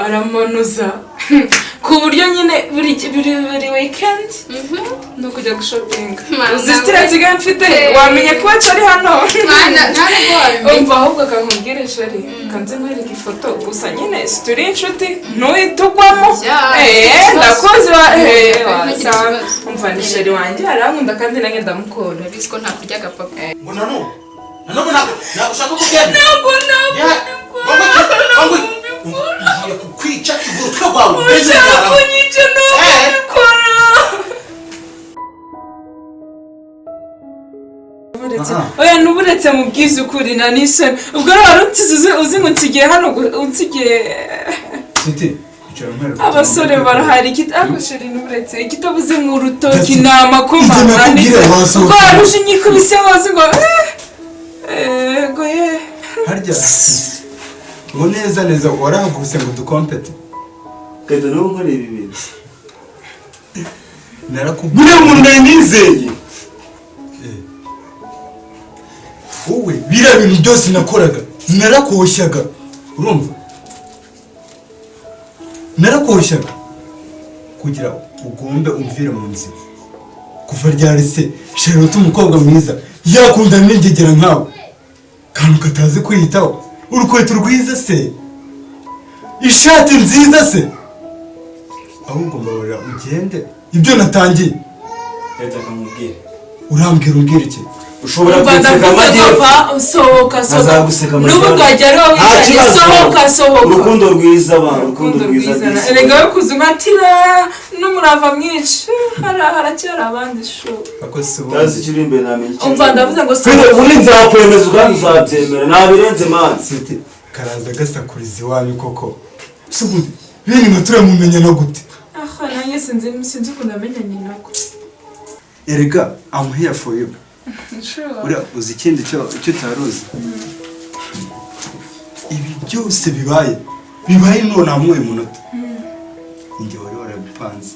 aramanuza ku buryo nyine buri weekend no kujya gushopinga uzistira nsigaye mfite wamenye ko ari hano umva ahubwo akankubwira shari kanze nkwereka ifoto gusa nyine turi inshuti ntuyitugwamo ndakoze umva ni shari wanjye arankunda kandi nanjye ndamukunda bizi ko nta kurya agapapa ngo ntabwo ushaka kugenda ntabwo ngiye kukwica igurutwe rwawe ushaka kunyica ntukora oya nuburetse mu bwiza ukuri na nisoni ubwo rero warutize uzi ngo nsigiye hano unsigiye abasore barahari agasheri nuburetse ikitabuze mu rutoki ni amakoma ubwo waruje inyikubise hose ngo harya ngo neza warahaguse ngo dukompete kaido no nkore ibi bintu narakubwiye umuntu nizeye wowe bira bintu byose nakoraga narakoshyaga urumva narakoshyaga kugira ugombe umvire mu nzira kuva ryari se Charlotte umukobwa mwiza yakunda n'ingegera nkawe kandi ukatazi kwiyitaho urukweto rwiza se ishati nziza se ahubwo mbabarira ugende ibyo natangiye leta kamubwire urambwira iki ushobora kunseka amajyepfo sohoka n'ubu twajya ari wowe sohoka urukundo rwiza urukundo rwiza erega yo kuzuma atira n'umurava mwinshi haracyari abandi sho tazi ikiri imbere namenye iki umva ndavuze ngo ubundi nzakwemeza kandi uzabyemera nabirenze manzi siti karaza gasakuriza iwanyu koko subundi bene matura mumenya no gute aha nanjye sinzi ukuntu amenyanye nako erega I'm here for you ura uzi ikindi cyo utaruzi ibi byose bibaye none amuwe munota njye wari warabipanze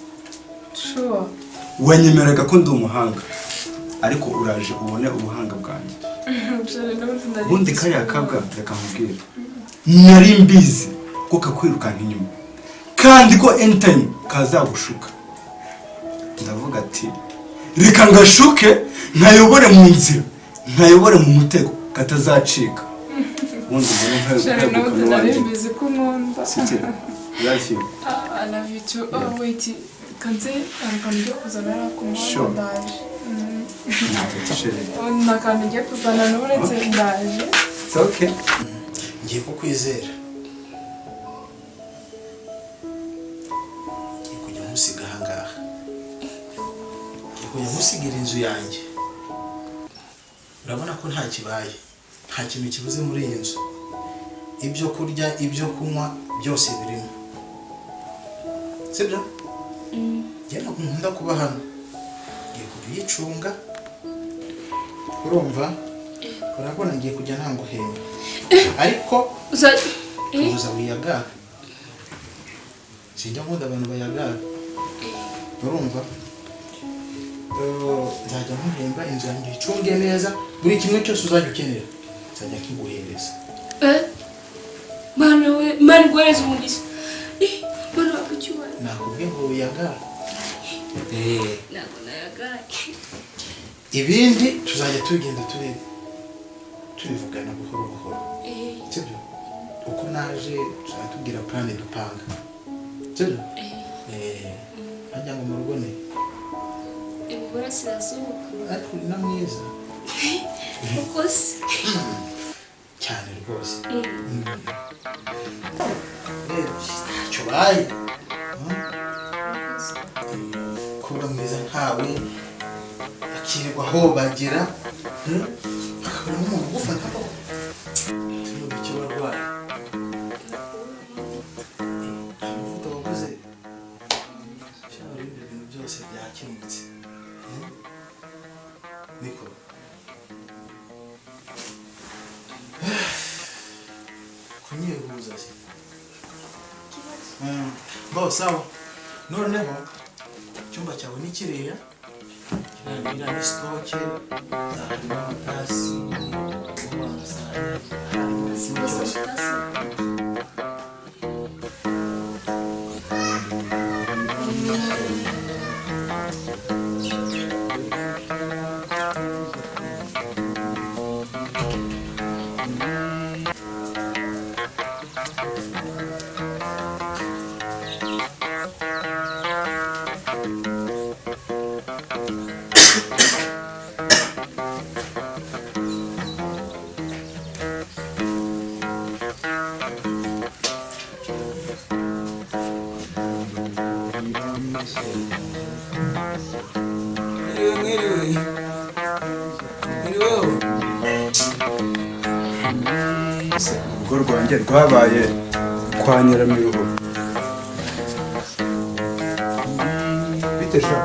wanyemeraga ko ndi umuhanga ariko uraje ubone ubuhanga bwanjye ubundi kariya kabwa reka nkubwire nari mbizi ko kakwirukanka inyuma kandi ko anytime kazagushuka ndavuga ati reka ngashuke nkayobore mu nzira nkayobore mu mutego katazacika ubundi mbona nkayobore naribizi ko nkunda love you I love you too wait kanze akantu ngiye kuzana arakumva ndaje nakantu ngiye kuzana n'uretse ndaje it's okay ngiye kukwizera ngiye kujya musiga ahangaha ngiye musigira inzu yanjye urabona ko nta kibaye nta kintu kibuze muri iyi nzu ibyo kurya ibyo kunywa byose birimo sibyo njye nkunda kuba hano ngiye kubiyicunga urumva urabona ngiye kujya ntanguhemba ariko uza wiyagara sinjya nkunda abantu bayagara urumva nzajya nkuhemba inzu yanjye icunge neza buri kimwe cyose uzajya ukenera nzajya nkiguhereza mani guhereza umugisha mani wakucyubara nakubwiye ngo wiyagara ntabwo nayagaye ibindi tuzajya tugenda turivugana buhoro buhoro sibyo uko naje tuzajya tubwira plan dupanga sibyo ajya ngo mu rugo ne iburasirazuba ariko uri na mwiza kuko se cyane rwose ntacyo baye kuba mwiza nkawe akirirwa aho bagira akabura n'umuntu ugufata ko turi icyo barwaye amavuta waguze cyangwa ibindi bintu byose byakemutse niko kunyihuza se bo sawa noneho icyumba cyawe ni kiriya kirabira ni stoke harimo amatasi harimo amasahani harimo byose urugo rwanjye rwabaye kwa Nyiramiruho. Bite sha?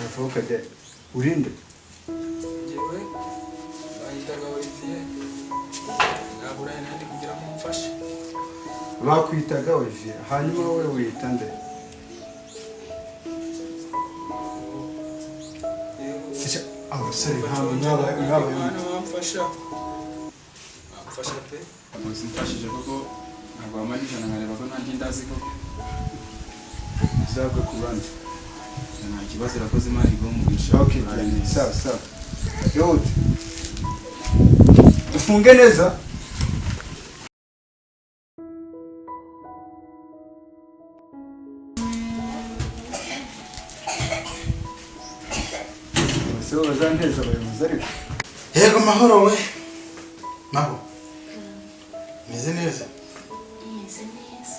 Uvuka de urinde? Jewe bahitaga Olivier naburaye nandi kugira ngo mfashe. Bakwitaga Olivier, hanyuma wowe wita nde? Sisha abasore ntabwo Mwana wamfasha pe Mfashije kuko ntabwo wamanijana nkareba ko nta ndazi ko uzagwe ku bandi. nta kibazo irakoze imana igomwisha. Okay, sawa. Yote. Tufunge neza. So bazanteza abayobozi ariko. Yego mahoro we. Maho. Meze neza. Meze neza.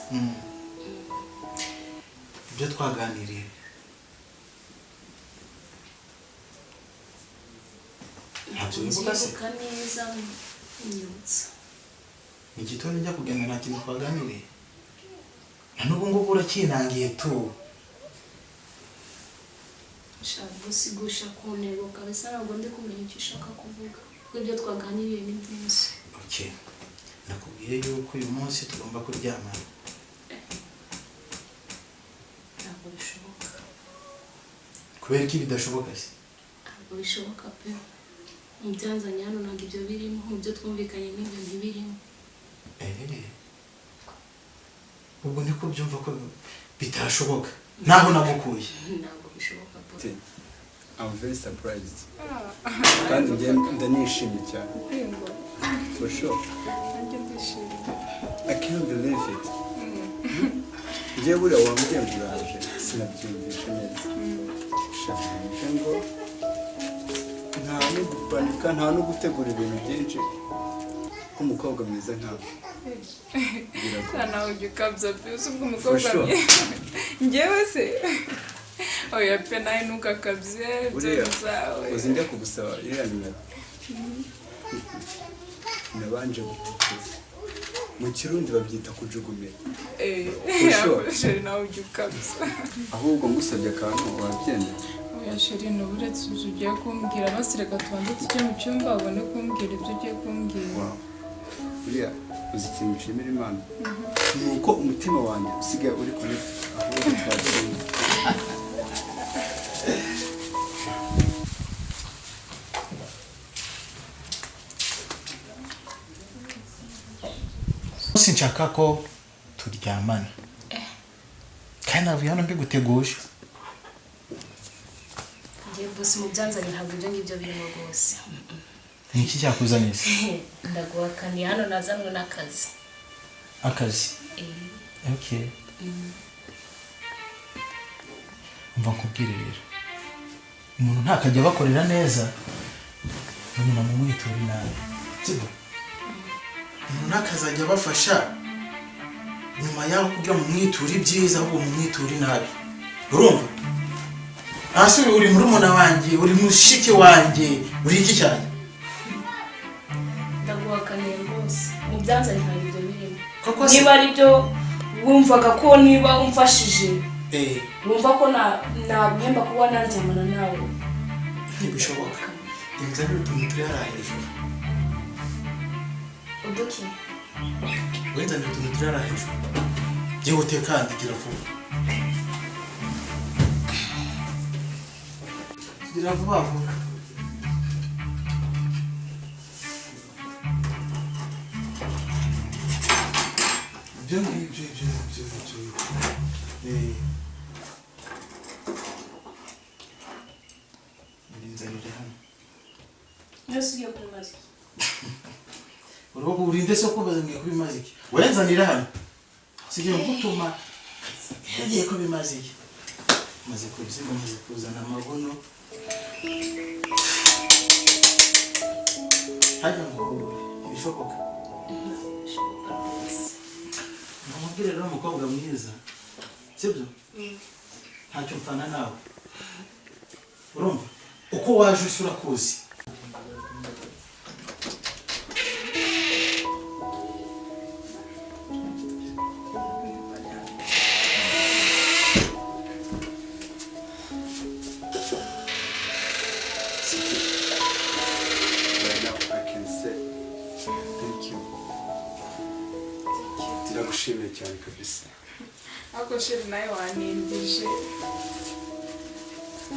Ibyo twaganiriye. Ntabyo wibuka se? Nzibuka neza nyutsa. Mu gitondo njya kugenda nta kintu twaganiriye. Na n'ubu ngubu urakinangiye tu. Shaka gusigusha ku ntego kabisa ntabwo ndi kumenya icyo ushaka kuvuga. Kuko ibyo twaganiriye ni byinshi. Okay. Nakubwiye yuko uyu munsi tugomba kuryamana. Ntabwo bishoboka. Kubera iki bidashoboka se? Ntabwo bishoboka pe. Mu byanzanye hano ntabwo ibyo birimo, mu byo twumvikanye n'ibyo ntibirimo. Ubwo niko byumva ko bitashoboka. Naho nagukuye. Ntabwo bishoboka pe. I'm very surprised. Kandi ndanishimye cyane. For sure. I can't believe it. Njye buriya wambwiye ngo uraje sinabyumvishe neza. Shaka ngo nta no gupanika nta no gutegura ibintu byinshi k'umukobwa mwiza nkawe. Sana ujya ukabya byose ubwo umukobwa mwiza. Njyewe se oya pe nawe ntukakabye ibyo zawe. Uzi njya kugusaba iriya nimero. Nabanje gutekereza. Mu Kirundi babyita kujugumira. Sheri nawe ujya ukabya. Ahubwo ngusabye akantu wabyemera. Oya sheri n'uburetse ibyo ugiye kumbwira basi reka tubanze tujye mu cyumba ubone kumbwira ibyo ugiye kumbwira. Buriya uzi ikintu nshimira Imana. Ni uko umutima wanjye usigaye uri connect ahubwo twagiye. Sinshaka ko turyamana. Kandi navuye hano mbiguteguje. Ngiye boss mu byanzanye ntabwo ibyo ngibyo birimo rwose. Ni iki cyakuzaniye? Ndaguhakaniye hano nazanwe n'akazi. Akazi? Okay. Umva nkubwire rero. Umuntu ntakajya bakorera neza. Nyuma mu mwitura nabi. Sibyo? Umuntu ntakazajya bafasha. Nyuma yaho kugira mu mwitura ibyiza ahubwo mu mwitura nabi. Urumva? Hasi uri murumuna wanjye, uri mushiki wanjye, uri iki cyane? Ndaguhakaniye rwose. Mu byanzanye ntabwo ibyo birimo. Koko se Niba ari byo wumvaga ko niba umfashije wumva ko naguhemba kuba naryamana nawe. ntibishoboka. Inzara utuntu turi hariya hejuru. Uduki? Wenzanira utuntu turi hariya hejuru. Byihute kandi gira vuba. Gira vuba vuba. Ibyo ngibyo byose ugiye kubimaza iki? urugo urinde se ko bazangiye kubimaza iki wenzanira hano sigiye gutuma yagiye ko bimaze iki maze kubizinga maze kuzana amabono hajya ngo bishoboka namubwire rero umukobwa mwiza sibyo ntacyo mfana nawe urumva uko waje usura kuzi Tiragushimiye cyane kabisa. Ako shiri nayo wanindije.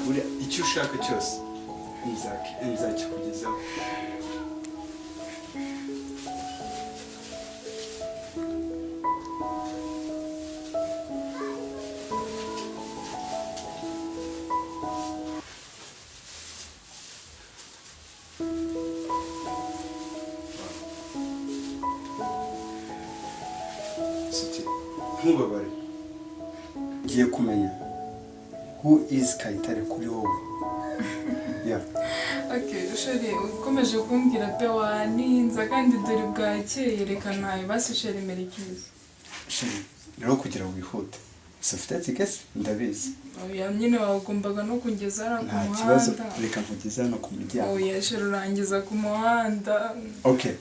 Buriya icyo ushaka cyose nzakikugezaho. Ntubabare ngiye kumenya who is Kayitare kuri wowe. Yeah. Okay, shiri ukomeje kumbwira pe waninza kandi dore bwakeye reka nayo basi shiri merekiza. Shiri rero kugira ngo wihute safite tikesi ndabizi. Oya nyine wagombaga no kungeza ara ku muhanda. Nta kibazo reka nkugeza no ku muryango. Oya shiri urangiza ku muhanda. Okay,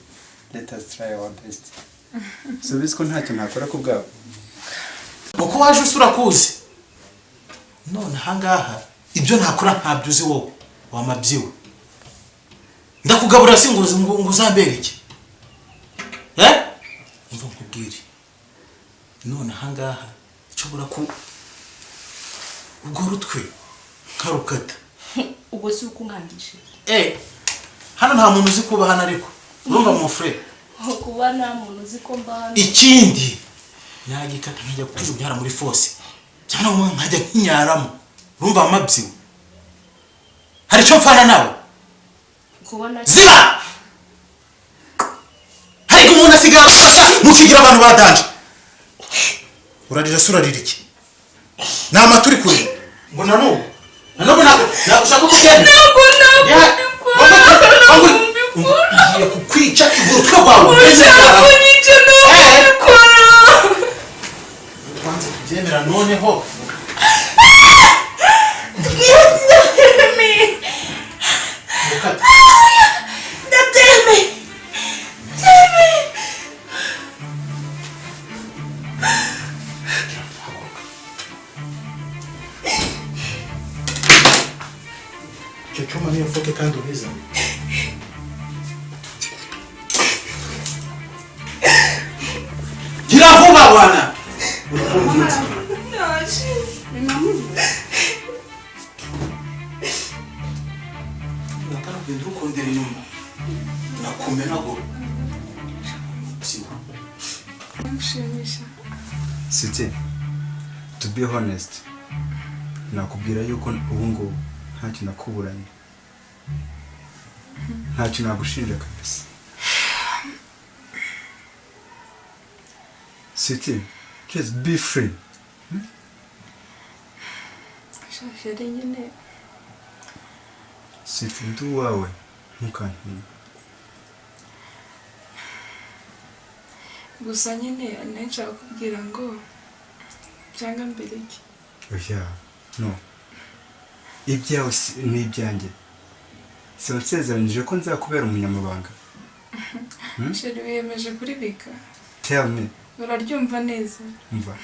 let us try our best. So biziko ntacyo nakora ku bwawe. uko waje usura kuzi none hangaha ibyo ntakora ntabyuzi wowe wamabyiwe ndakugabura singuze ngo uzambereke umva nkubwire none hangaha cobora ku ubwo rutwe karukata ubwo si uko nkandishe hano nta muntu uzi kuba hano ariko urumva mu frere kuba nta muntu uzi ko mba hano ikindi nagikata nkajya kujubyara muri fose cyangwa umwe nkajya nkinyaramo urumva amabyiwe hari cyo mfana nawe kubona ziba hari umuntu asigara mukigira abantu badanje urarira surarira iki nama turi kure ngo nanubu nagushaka kugenda ngiye kukwica igurutwe rwawe twanze kubyemera noneho icyo cyuma niyo foke kandi ubiza gira vuba bwana nakana ndukondera inyuma nakumena go Mushimisha. Siti, to be honest, nakubwira yuko ubu ngubu ntacyo nakuburanye. Ntacyo nagushinja kabisa. Siti, just be free. Shashire nyine. Siti, ndu wawe ntukantinya. Gusa nyine nshaka kubwira ngo cyangwa mbere iki. Oya, no. Ibyawe ni ibyanjye. Sinsezeranyije ko nzakubera umunyamabanga. Sheri wiyemeje kuribika. Tell me. Uraryumva neza. Mva.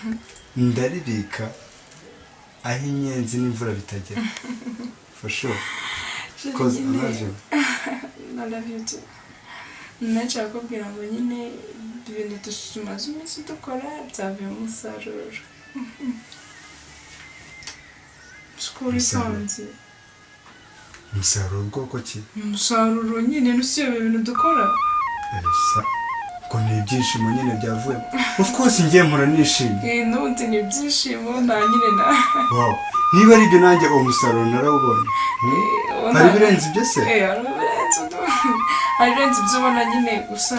Ndaribika aho inyenzi n'imvura bitagera. For sure. Because I love you. I love you too. Nshaka kubwira ngo nyine ibintu tumaze iminsi dukora byavuye umusaruro. Skuri sanzi. Umusaruro bwoko ki? Umusaruro nyine nusiyo ibintu dukora. Esa. Ko ni ibyishimo nyine byavuye. Of course ngiye mpora nishimye. N'ubundi ni ibyishimo nta nyine na. Wow. Niba ari ibyo nanjye uwo musaruro narawubonye. Hari birenze ibyo se? Hari birenze hari renze ibyo ubona nyine gusa